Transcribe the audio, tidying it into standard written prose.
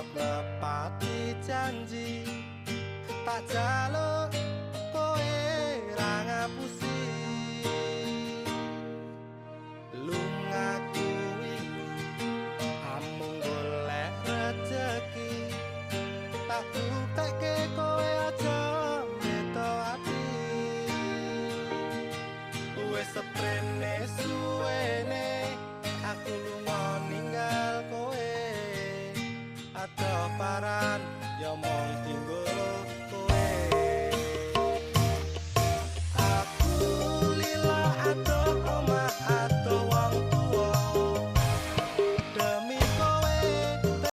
arep nepati janji tak jaluk kowe ra ngapusi lungaku iki amung golek rejeki tak buktekke kowe aja meto ati wis seprene suwene aku lunga ninggal kowe adoh paran ya mong